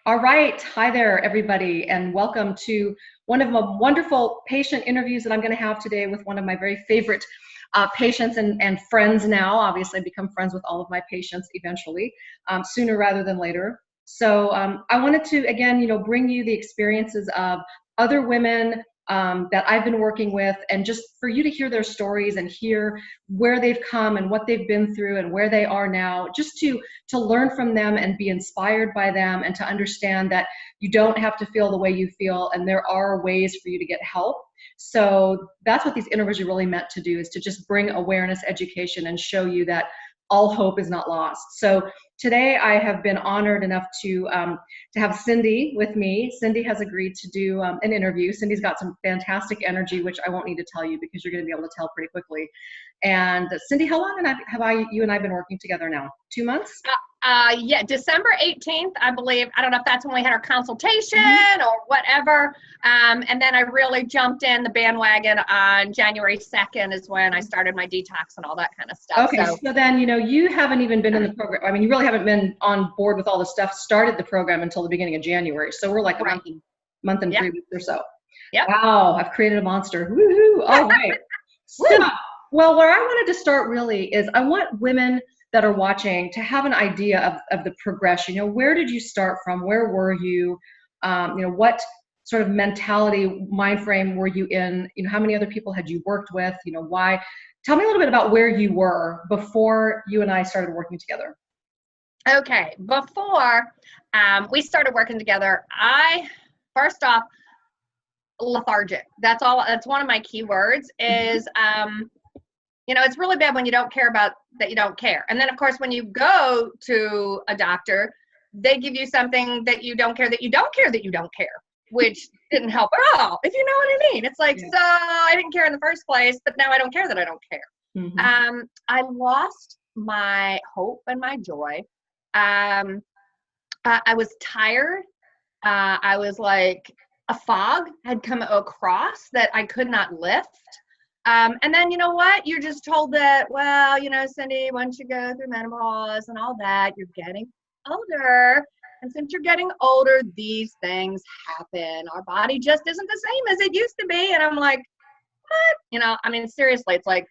All right. Hi there, everybody, and welcome to one of the wonderful patient interviews that I'm going to have today with one of my very favorite patients and friends now. Obviously, I become friends with all of my patients eventually, sooner rather than later. So I wanted to, again, bring you the experiences of other women that I've been working with, and just for you to hear their stories and hear where they've come and what they've been through and where they are now, just to learn from them and be inspired by them, and to understand that you don't have to feel the way you feel, and there are ways for you to get help. So that's what these interviews are really meant to do, is to just bring awareness, education, and show you that all hope is not lost. So today I have been honored enough to have Cindy with me. Cindy has agreed to do an interview. Cindy's got some fantastic energy, which I won't need to tell you because you're going to be able to tell pretty quickly. And Cindy, how long have you and I been working together now? 2 months? Yeah, December 18th, I believe. I don't know if that's when we had our consultation or whatever. And then I really jumped in the bandwagon on January 2nd is when I started my detox and all that kind of stuff. Okay, so then, you haven't even been in the program. I mean, you really haven't been on board with all the stuff, started the program until the beginning of January. So we're like a month and 3 weeks or so. Yep. Wow, I've created a monster. Woohoo! All right. So, well, where I wanted to start really is I want women that are watching to have an idea of the progression. Where did you start from? Where were you? What sort of mentality, mind frame were you in? How many other people had you worked with? Why? Tell me a little bit about where you were before you and I started working together. Okay, before we started working together, first off, lethargic. That's one of my key words is, it's really bad when you don't care about that you don't care. And then, of course, when you go to a doctor, they give you something that you don't care that you don't care that you don't care, which didn't help at all, if you know what I mean. It's like, so I didn't care in the first place, but now I don't care that I don't care. I lost my hope and my joy. I was tired. I was like a fog had come across that I could not lift. And then, you know what? You're just told that, well, Cindy, once you go through menopause and all that, you're getting older. And since you're getting older, these things happen. Our body just isn't the same as it used to be. And I'm like, what? Seriously, it's like,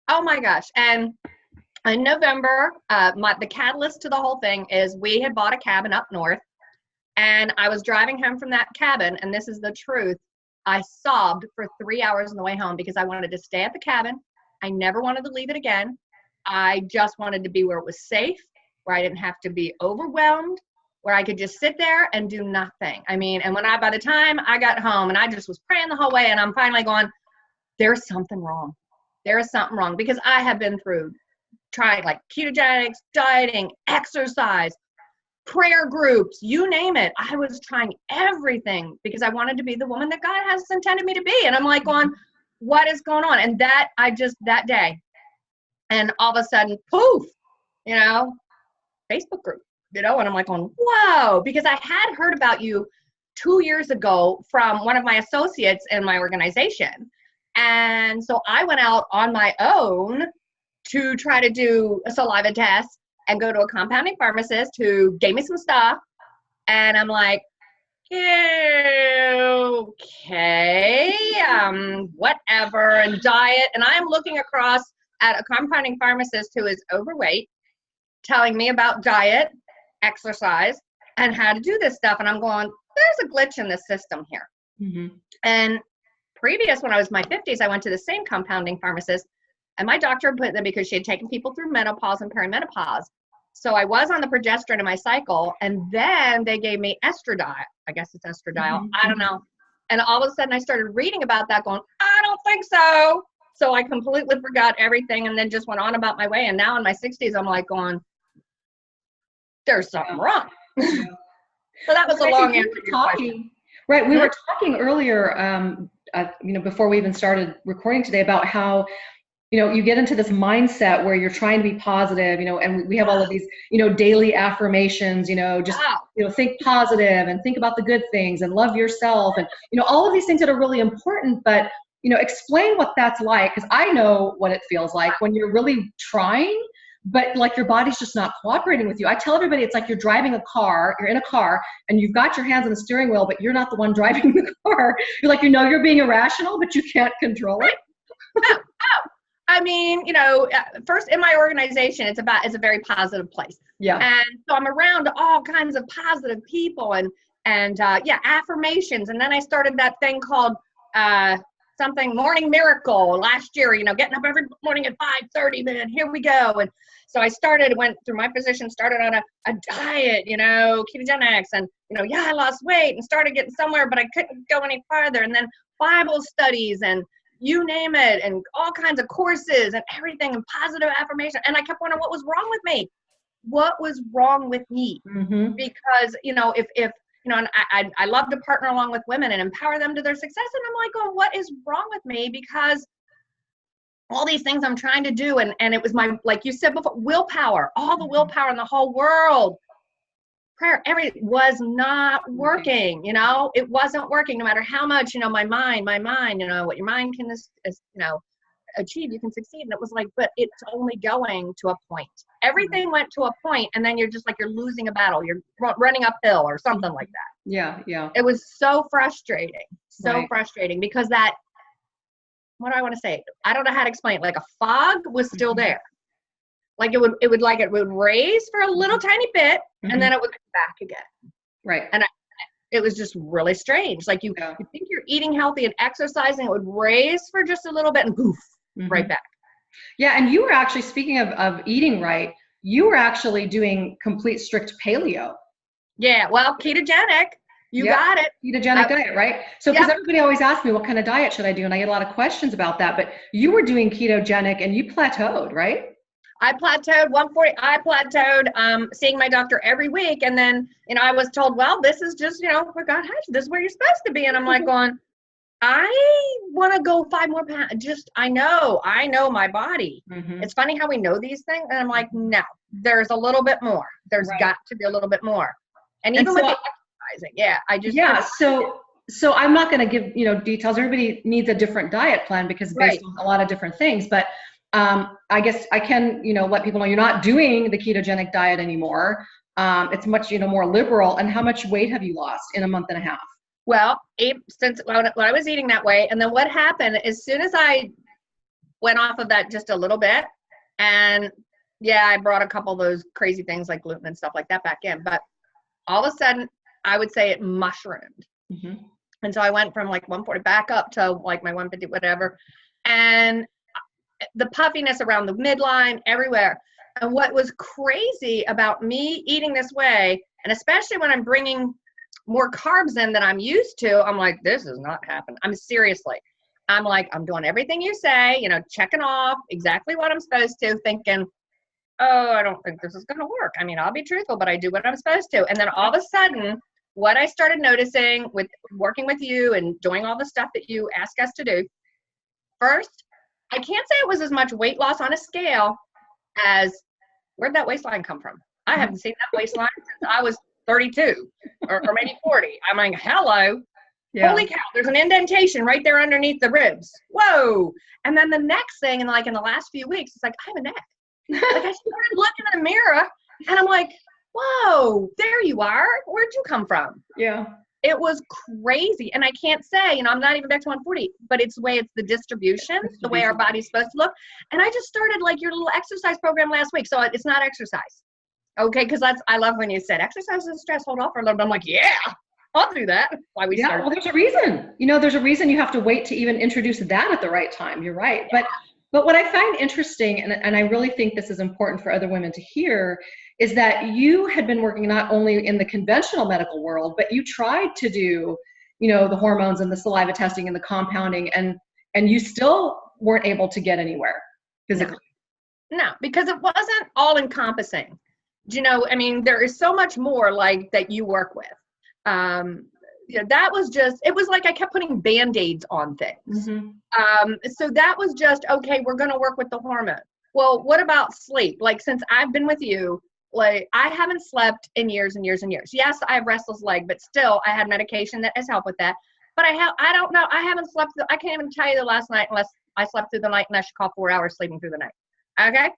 oh my gosh. And in November, the catalyst to the whole thing is we had bought a cabin up north. And I was driving home from that cabin. And this is the truth. I sobbed for 3 hours on the way home because I wanted to stay at the cabin. I never wanted to leave it again. I just wanted to be where it was safe, where I didn't have to be overwhelmed, where I could just sit there and do nothing. And by the time I got home, and I just was praying the whole way, and I'm finally going, there's something wrong. There is something wrong, because I have been through trying like ketogenics, dieting, exercise, prayer groups, you name it. I was trying everything because I wanted to be the woman that God has intended me to be. And I'm like going, what is going on? And that day, and all of a sudden, poof, Facebook group, and I'm like going, whoa, because I had heard about you 2 years ago from one of my associates in my organization. And so I went out on my own to try to do a saliva test and go to a compounding pharmacist who gave me some stuff. And I'm like, okay, whatever, and diet. And I'm looking across at a compounding pharmacist who is overweight, telling me about diet, exercise, and how to do this stuff. And I'm going, there's a glitch in the system here. And previous, when I was in my 50s, I went to the same compounding pharmacist, and my doctor put them because she had taken people through menopause and perimenopause. So I was on the progesterone in my cycle, and then they gave me estradiol. I guess it's estradiol. I don't know. And all of a sudden I started reading about that going, I don't think so. So I completely forgot everything and then just went on about my way. And now in my 60s, I'm like going, there's something wrong. So that was a long answer to your question. Right. We were talking earlier, before we even started recording today, about how you get into this mindset where you're trying to be positive, and we have all of these, daily affirmations, think positive and think about the good things and love yourself, and, all of these things that are really important. But, explain what that's like, because I know what it feels like when you're really trying, but like your body's just not cooperating with you. I tell everybody it's like you're driving a car, you're in a car and you've got your hands on the steering wheel, but you're not the one driving the car. You're like, you're being irrational, but you can't control it. Oh. I mean, first in my organization, it's a very positive place. Yeah. And so I'm around all kinds of positive people and affirmations. And then I started that thing called something Morning Miracle last year, getting up every morning at 5:30, man, here we go. And so I went through my physician, started on a diet, ketogenics, and, I lost weight and started getting somewhere, but I couldn't go any farther. And then Bible studies and you name it, and all kinds of courses and everything, and positive affirmation. And I kept wondering what was wrong with me. What was wrong with me? Mm-hmm. Because, if and I love to partner along with women and empower them to their success. And I'm like, oh, what is wrong with me? Because all these things I'm trying to do, and it was like you said before, willpower, all the willpower in the whole world. Prayer, everything was not working, it wasn't working no matter how much, my mind, what your mind can, achieve, you can succeed. And it was like, but it's only going to a point. Everything went to a point, and then you're just like, you're losing a battle. You're running uphill or something like that. Yeah. It was so frustrating, frustrating because what do I want to say? I don't know how to explain it. Like a fog was still there. Like it would raise for a little tiny bit, and then it would come back again. Right. And it was just really strange. Like you think you're eating healthy and exercising, it would raise for just a little bit and poof, right back. Yeah. And you were actually, speaking of eating right, you were actually doing complete strict paleo. Yeah. Well, ketogenic. You got it. Ketogenic diet, right? So because everybody always asks me, what kind of diet should I do? And I get a lot of questions about that. But you were doing ketogenic and you plateaued, right? I plateaued 140. I plateaued seeing my doctor every week. And then, I was told, well, this is just, for God, this is where you're supposed to be. And I'm like going, I want to go 5 more pounds. I know my body. It's funny how we know these things. And I'm like, no, there's a little bit more. There's got to be a little bit more. And even with the exercising, So I'm not going to give, details. Everybody needs a different diet plan because based on a lot of different things. But I guess I can, let people know you're not doing the ketogenic diet anymore. It's much, more liberal. And how much weight have you lost in a month and a half? Well, since when I was eating that way, and then what happened as soon as I went off of that just a little bit, and I brought a couple of those crazy things like gluten and stuff like that back in, but all of a sudden I would say it mushroomed. And so I went from like 140 back up to like my 150, whatever. And the puffiness around the midline, everywhere. And what was crazy about me eating this way, and especially when I'm bringing more carbs in than I'm used to, I'm like, this is not happening. I'm like, I'm doing everything you say, checking off exactly what I'm supposed to, thinking, oh, I don't think this is going to work. I mean, I'll be truthful, but I do what I'm supposed to. And then all of a sudden, what I started noticing with working with you and doing all the stuff that you ask us to do, first, I can't say it was as much weight loss on a scale as where'd that waistline come from? I haven't seen that waistline since I was 32 or maybe 40. I'm like, hello. Yeah. Holy cow, there's an indentation right there underneath the ribs. Whoa. And then the next thing, in the last few weeks, it's like, I have a neck. Like I started looking in the mirror and I'm like, whoa, there you are. Where'd you come from? Yeah. It was crazy. And I can't say, I'm not even back to 140, but it's the distribution, the way our body's supposed to look. And I just started like your little exercise program last week. So it's not exercise. Okay. Cause I love when you said exercise is stress, hold off for a little bit. I'm like, yeah, I'll do that. Why we started. Well, there's a reason, there's a reason you have to wait to even introduce that at the right time. You're right. Yeah. But what I find interesting, and I really think this is important for other women to hear, is that you had been working not only in the conventional medical world, but you tried to do, the hormones and the saliva testing and the compounding, and you still weren't able to get anywhere physically. No, because it wasn't all encompassing. There is so much more like that you work with. That was it was like I kept putting Band-Aids on things. So that was just, okay, we're going to work with the hormone. Well, what about sleep? Like, since I've been with you, like, I haven't slept in years and years and years. Yes, I have restless leg, but still I had medication that has helped with that. But I don't know. I haven't slept. I can't even tell you the last night unless I slept through the night, unless you call 4 hours sleeping through the night. Okay.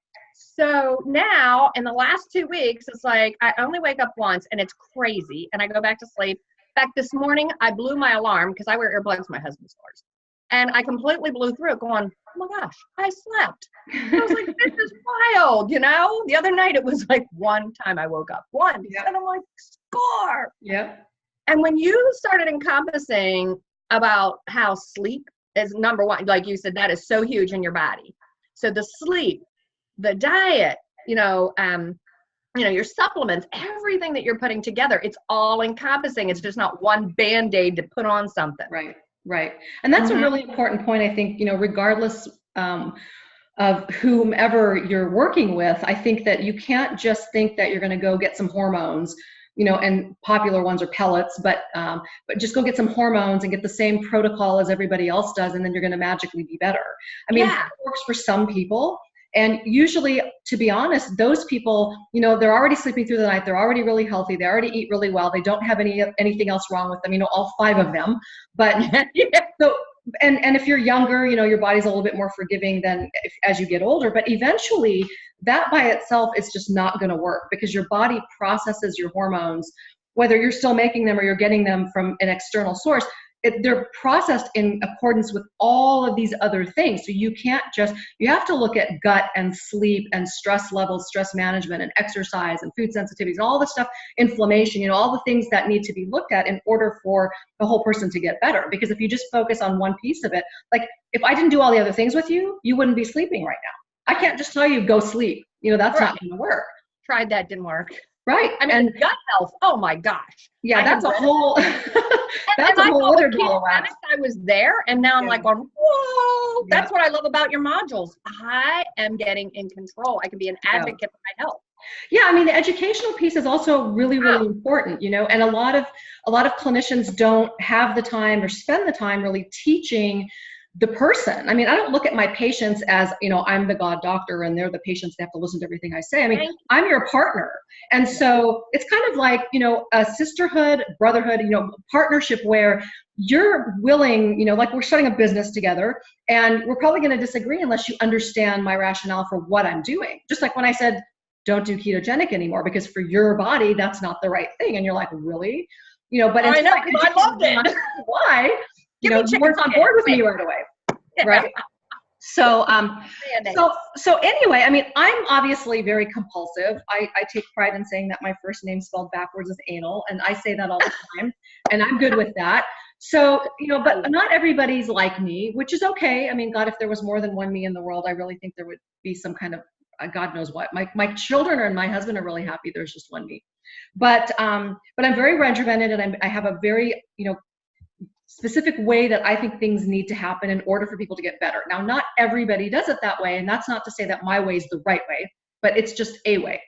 So now in the last 2 weeks, it's like I only wake up once and it's crazy and I go back to sleep. In fact, this morning I blew my alarm because I wear earplugs, my husband snores. And I completely blew through it going, oh my gosh, I slept. I was like, this is wild, you know? The other night it was like one time I woke up, once. Yep. And I'm like, score. Yep. And when you started encompassing about how sleep is number one, like you said, that is so huge in your body. So the sleep, the diet, your supplements, everything that you're putting together, it's all encompassing. It's just not one Band-Aid to put on something. Right. Right. And that's a really important point, I think, regardless of whomever you're working with, I think that you can't just think that you're going to go get some hormones, and popular ones are pellets, but just go get some hormones and get the same protocol as everybody else does, and then you're going to magically be better. I mean, it works for some people. And usually, to be honest, those people, they're already sleeping through the night. They're already really healthy. They already eat really well. They don't have anything else wrong with them, all 5 of them. But so, and if you're younger, your body's a little bit more forgiving than as you get older. But eventually, that by itself is just not going to work because your body processes your hormones, whether you're still making them or you're getting them from an external source. They're processed in accordance with all of these other things. So you have to look at gut and sleep and stress levels, stress management and exercise and food sensitivities and all the stuff, inflammation, all the things that need to be looked at in order for the whole person to get better. Because if you just focus on one piece of it, like if I didn't do all the other things with you, you wouldn't be sleeping right now. I can't just tell you go sleep. That's not going to work. Tried that, didn't work. Right. I mean, and gut health. Oh my gosh. Yeah, that's a whole that's a whole other ball of wax. I was there and now I'm like going, whoa, that's what I love about your modules. I am getting in control. I can be an advocate for my health. Yeah, I mean, the educational piece is also really, really important, and a lot of clinicians don't have the time or spend the time really teaching the person. I mean, I don't look at my patients as, I'm the God doctor and they're the patients that have to listen to everything I say. I mean, I'm your partner. And so it's kind of like, a sisterhood, brotherhood, partnership where you're willing, like we're starting a business together and we're probably going to disagree unless you understand my rationale for what I'm doing. Just like when I said, don't do ketogenic anymore because for your body, that's not the right thing. And you're like, really? But I know, I loved it. Why? You weren't on board with me right away, right? So anyway, I mean, I'm obviously very compulsive. I take pride in saying that my first name spelled backwards is anal, and I say that all the time, and I'm good with that. So, but not everybody's like me, which is okay. I mean, God, if there was more than one me in the world, I really think there would be some kind of, God knows what. My children and my husband are really happy there's just one me. But I'm very regimented, and I have a very, specific way that I think things need to happen in order for people to get better. Now, not everybody does it that way, and that's not to say that my way is the right way, but it's just a way.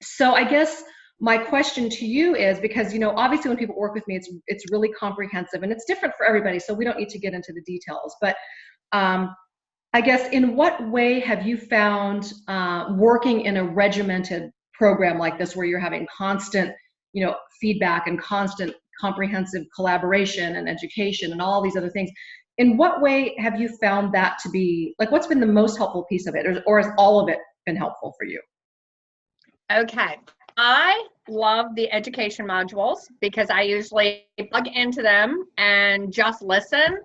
So I guess my question to you is, because, obviously when people work with me, it's really comprehensive and it's different for everybody, so we don't need to get into the details, but I guess in what way have you found working in a regimented program like this where you're having constant, feedback and constant comprehensive collaboration and education and all these other things. In what way have you found that to be, like, what's been the most helpful piece of it, or has all of it been helpful for you? Okay. I love the education modules because I usually plug into them and just listen.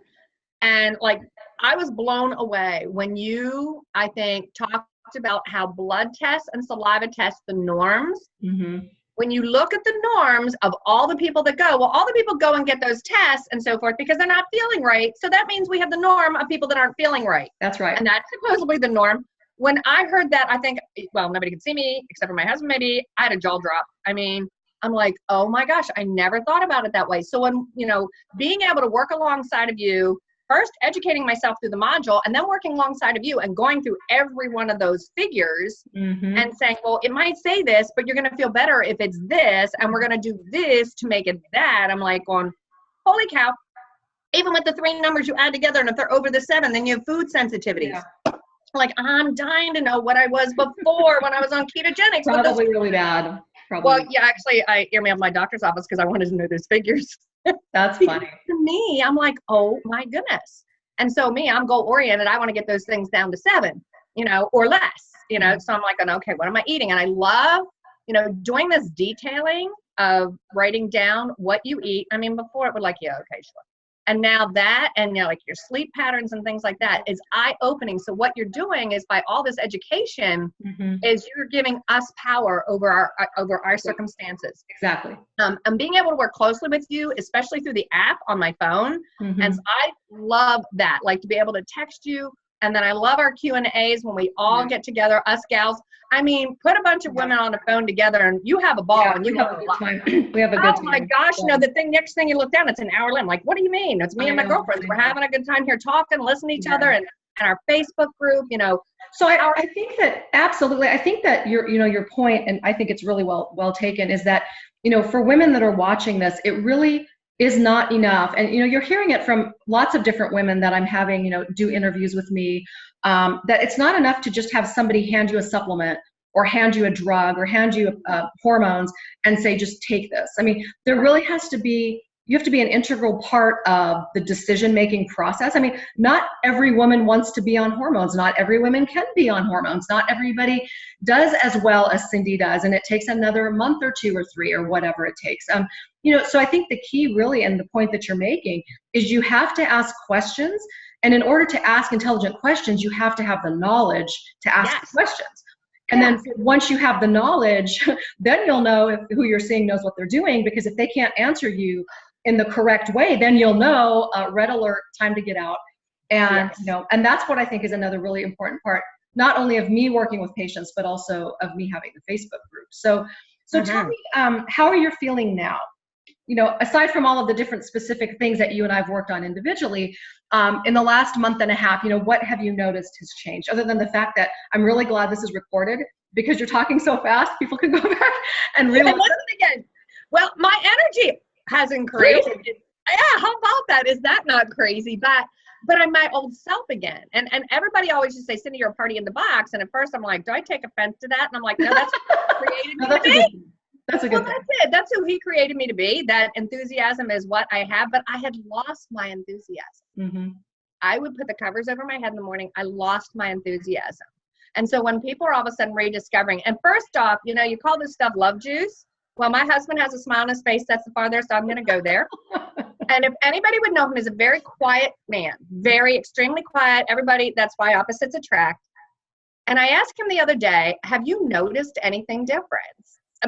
And like, I was blown away when you, I think, talked about how blood tests and saliva tests the norms. Mm-hmm. When you look at the norms of all the people that go, well, all the people go and get those tests and so forth because they're not feeling right. So that means we have the norm of people that aren't feeling right. That's right. And that's supposedly the norm. When I heard that, I think, well, nobody could see me except for my husband, maybe. I had a jaw drop. I mean, I'm like, oh my gosh, I never thought about it that way. So when, being able to work alongside of you, first educating myself through the module and then working alongside of you and going through every one of those figures and saying, well, it might say this, but you're going to feel better if it's this, and we're going to do this to make it that. I'm like going, holy cow. Even with the 3 numbers you add together, and if they're over the 7, then you have food sensitivities. Yeah. Like, I'm dying to know what I was before when I was on ketogenics. Probably really bad. Probably. Well, yeah, actually, I emailed my doctor's office because I wanted to know those figures. That's funny. To me, I'm like, oh my goodness. And so I'm goal oriented. I want to get those things down to 7. or less, so I'm like, okay, what am I eating? And I love, doing this detailing of writing down what you eat. I mean, before it would like, yeah, okay, sure. And now that, and like your sleep patterns and things like that is eye-opening. So what you're doing is, by all this education, is you're giving us power over our circumstances. Exactly. And being able to work closely with you, especially through the app on my phone. And so I love that, like to be able to text you. And then I love our Q&As when we all get together, us gals. I mean, put a bunch of women on the phone together and you have a ball and you have a good time. We have a good time. Oh my gosh, the next thing you look down, it's an hour in. I'm like, what do you mean? It's me and my girlfriends. We're having a good time here talking, listening to each other, and our Facebook group, So I think that absolutely, I think that your point, and I think it's really well taken, is that, for women that are watching this, it really is not enough. And, you're hearing it from lots of different women that I'm having, do interviews with me, that it's not enough to just have somebody hand you a supplement or hand you a drug or hand you hormones and say, just take this. I mean, there really has to be, you have to be an integral part of the decision-making process. I mean, not every woman wants to be on hormones. Not every woman can be on hormones. Not everybody does as well as Cindy does. And it takes another month or 2 or 3 or whatever it takes. So I think the key really, and the point that you're making, is you have to ask questions. And in order to ask intelligent questions, you have to have the knowledge to ask the questions. And then once you have the knowledge, then you'll know if who you're seeing knows what they're doing, because if they can't answer you in the correct way, then you'll know, red alert, time to get out. And, and that's what I think is another really important part, not only of me working with patients, but also of me having the Facebook group. So tell me, how are you feeling now? Aside from all of the different specific things that you and I've worked on individually, in the last month and a half, what have you noticed has changed? Other than the fact that I'm really glad this is recorded, because you're talking so fast, people can go back and really listen again. Well, my energy has increased. Really? Yeah, how about that? Is that not crazy? But I'm my old self again. And everybody always just say, Cindy, you're a party in the box. And at first I'm like, do I take offense to that? And I'm like, no, that's what created me to be. That's a good thing. That's it. That's who he created me to be. That enthusiasm is what I have, but I had lost my enthusiasm. I would put the covers over my head in the morning. I lost my enthusiasm. And so when people are all of a sudden rediscovering, and first off, you call this stuff love juice. Well, my husband has a smile on his face. That's the farthest I'm going to go there. And if anybody would know him, he's a very quiet man, very extremely quiet. Everybody, that's why opposites attract. And I asked him the other day, have you noticed anything different?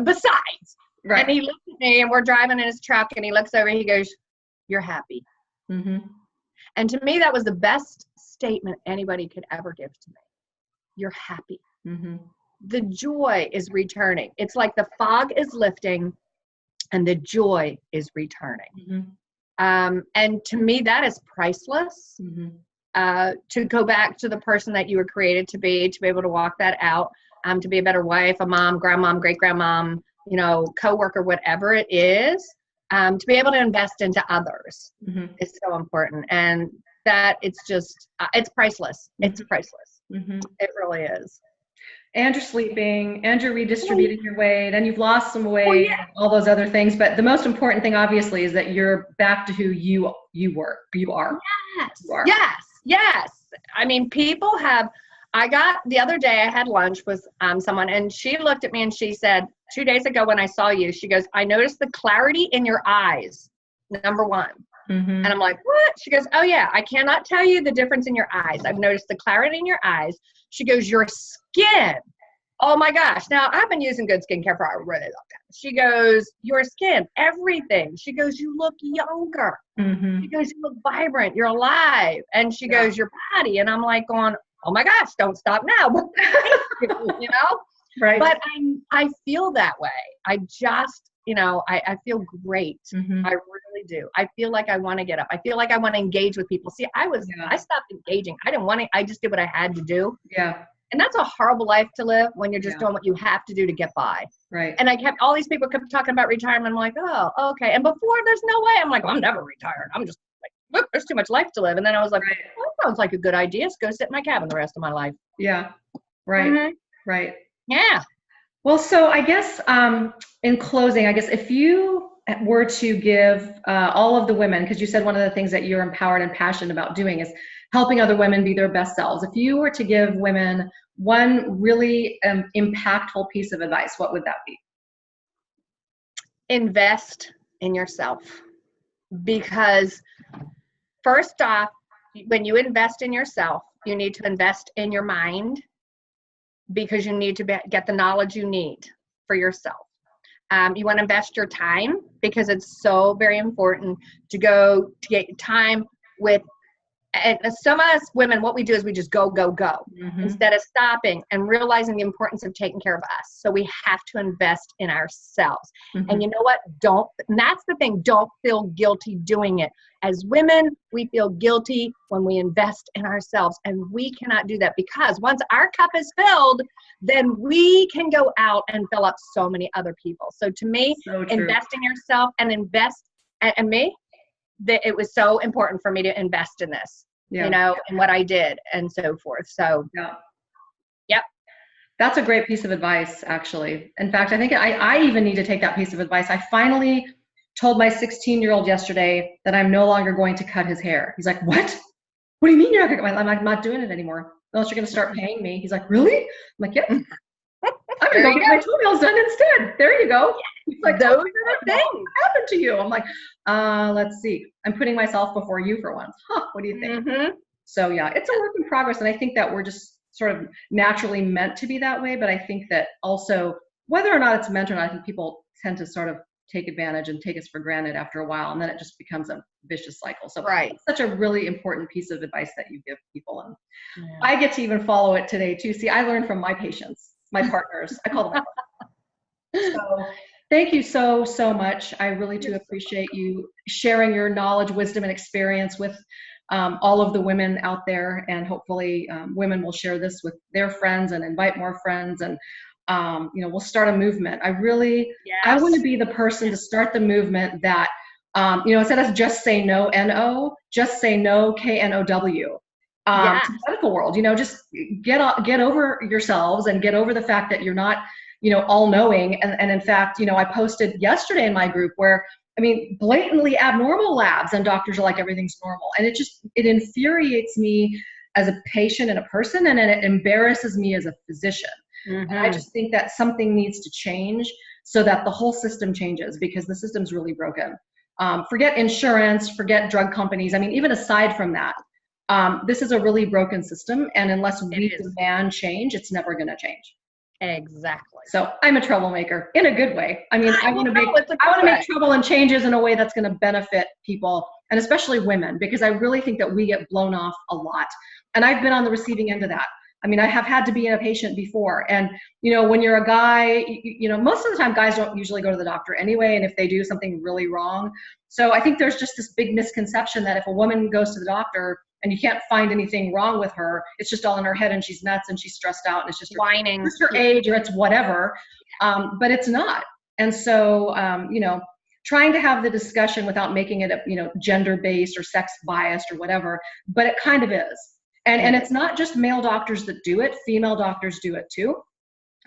Besides, and he looked at me, and we're driving in his truck, and he looks over and he goes, you're happy. And to me, that was the best statement anybody could ever give to me. You're happy. The joy is returning. It's like the fog is lifting and the joy is returning. And to me, that is priceless. To go back to the person that you were created to be able to walk that out. To be a better wife, a mom, grandmom, great-grandmom, coworker, whatever it is, to be able to invest into others is so important. And that it's just, it's priceless. It's priceless. It really is. And you're sleeping, and you're redistributing your weight, and you've lost some weight, all those other things. But the most important thing, obviously, is that you're back to who you are. Yes. I mean, the other day I had lunch with someone, and she looked at me and she said, 2 days ago when I saw you, she goes, I noticed the clarity in your eyes, number one. And I'm like, what? She goes, oh yeah, I cannot tell you the difference in your eyes. I've noticed the clarity in your eyes. She goes, your skin. Oh my gosh. Now I've been using good skincare for a really long time. She goes, your skin, everything. She goes, you look younger. She goes, you look vibrant. You're alive. And she goes, your body. And I'm like going, oh my gosh, don't stop now. Right. But I feel that way. I just, I feel great. I really do. I feel like I want to get up. I feel like I want to engage with people. See, I stopped engaging. I didn't want to, I just did what I had to do. And that's a horrible life to live when you're just doing what you have to do to get by. Right. And all these people kept talking about retirement. I'm like, oh, okay. And before, there's no way. I'm like, well, I'm never retired. I'm just like, look, there's too much life to live. And then I was like, well, that sounds like a good idea. Let's go sit in my cabin the rest of my life. Yeah. Right. Right. Yeah. Well, so I guess in closing, I guess if you were to give all of the women, because you said one of the things that you're empowered and passionate about doing is helping other women be their best selves. If you were to give women one really impactful piece of advice, what would that be? Invest in yourself. Because first off, when you invest in yourself, you need to invest in your mind, because you need to get the knowledge you need for yourself. You want to invest your time, because it's so very important to get time with, and some of us women, what we do is we just go, instead of stopping and realizing the importance of taking care of us. So we have to invest in ourselves. And you know what? And that's the thing, don't feel guilty doing it. As women, we feel guilty when we invest in ourselves, and we cannot do that, because once our cup is filled, then we can go out and fill up so many other people. So to me, invest in yourself and invest, and me, that it was so important for me to invest in this, you know, and what I did and so forth. So, yep. That's a great piece of advice, actually. In fact, I think I even need to take that piece of advice. I finally told my 16-year-old yesterday that I'm no longer going to cut his hair. He's like, what? What do you mean you're not going to cut my hair? I'm like, I'm not doing it anymore, unless you're going to start paying me. He's like, really? I'm like, yeah. I'm going to go get my toenails done instead. There you go. He's like, those are the things. What happened to you? I'm like, let's see. I'm putting myself before you for once. Huh, what do you think? So yeah, it's a work in progress. And I think that we're just sort of naturally meant to be that way. But I think that also, whether or not it's meant or not, I think people tend to sort of take advantage and take us for granted after a while. And then it just becomes a vicious cycle. So it's such a really important piece of advice that you give people. And I get to even follow it today too. See, I learned from my patients, my partners. I call them my partners. So thank you so much. I really do appreciate you sharing your knowledge, wisdom, and experience with all of the women out there. And hopefully women will share this with their friends and invite more friends. And you know, we'll start a movement. I want to be the person to start the movement that, you know, instead of just say no, N-O, just say no, K-N-O-W. To the medical world, you know, just get over yourselves and get over the fact that you're not, you know, all knowing. And in fact, you know, I posted yesterday in my group where, I mean, blatantly abnormal labs and doctors are like, everything's normal. And it infuriates me as a patient and a person, and it embarrasses me as a physician. And I just think that something needs to change so that the whole system changes, because the system's really broken. Forget insurance, forget drug companies. I mean, even aside from that, this is a really broken system, and unless we demand change, it's never going to change. Exactly. So I'm a troublemaker in a good way. I mean, I want to make trouble and changes in a way that's going to benefit people, and especially women, because I really think that we get blown off a lot. And I've been on the receiving end of that. I mean, I have had to be a patient before. And, you know, when you're a guy, you know, most of the time guys don't usually go to the doctor anyway. And if they do something really wrong. So I think there's just this big misconception that if a woman goes to the doctor and you can't find anything wrong with her, it's just all in her head and she's nuts and she's stressed out and it's just whining, it's her age or it's whatever. But it's not. And so, you know, trying to have the discussion without making it, you know, gender-based or sex-biased or whatever, but it kind of is. And it's not just male doctors that do it, female doctors do it too.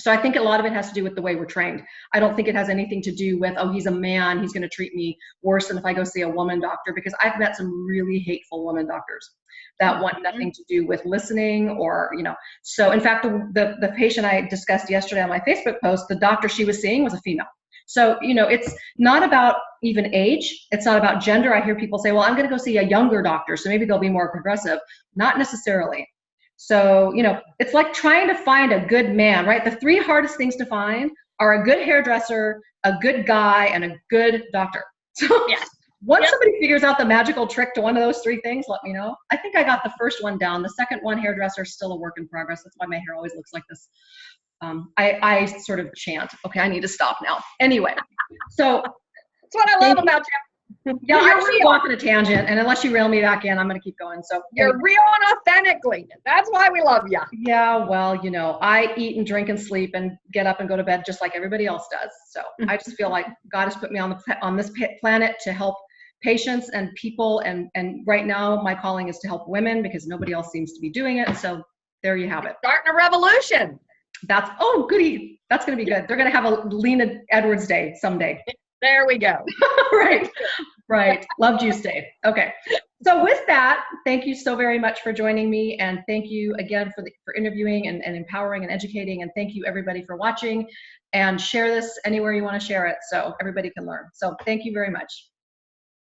So I think a lot of it has to do with the way we're trained. I don't think it has anything to do with, oh, he's a man, he's going to treat me worse than if I go see a woman doctor, because I've met some really hateful woman doctors that want nothing to do with listening or, you know. So in fact, the patient I discussed yesterday on my Facebook post, the doctor she was seeing was a female. So, you know, it's not about even age. It's not about gender. I hear people say, well, I'm going to go see a younger doctor, so maybe they'll be more progressive. Not necessarily. So, you know, it's like trying to find a good man, right? The three hardest things to find are a good hairdresser, a good guy, and a good doctor. So once somebody figures out the magical trick to one of those three things, let me know. I think I got the first one down. The second one, hairdresser, is still a work in progress. That's why my hair always looks like this. I sort of chant, okay, I need to stop now. Anyway, so that's what I love about you. Yeah, I'm just walking a tangent, and unless you reel me back in, I'm going to keep going. So you're real and authentically. That's why we love you. Yeah, well, you know, I eat and drink and sleep and get up and go to bed just like everybody else does. So I just feel like God has put me on this planet to help patients and people, and right now my calling is to help women because nobody else seems to be doing it. So there you have it. Starting a revolution. That's, oh, goody. That's going to be good. They're going to have a Lena Edwards day someday. There we go. Right. Right. Love juice day. Okay. So with that, thank you so very much for joining me. And thank you again for interviewing and empowering and educating. And thank you everybody for watching, and share this anywhere you want to share it so everybody can learn. So thank you very much.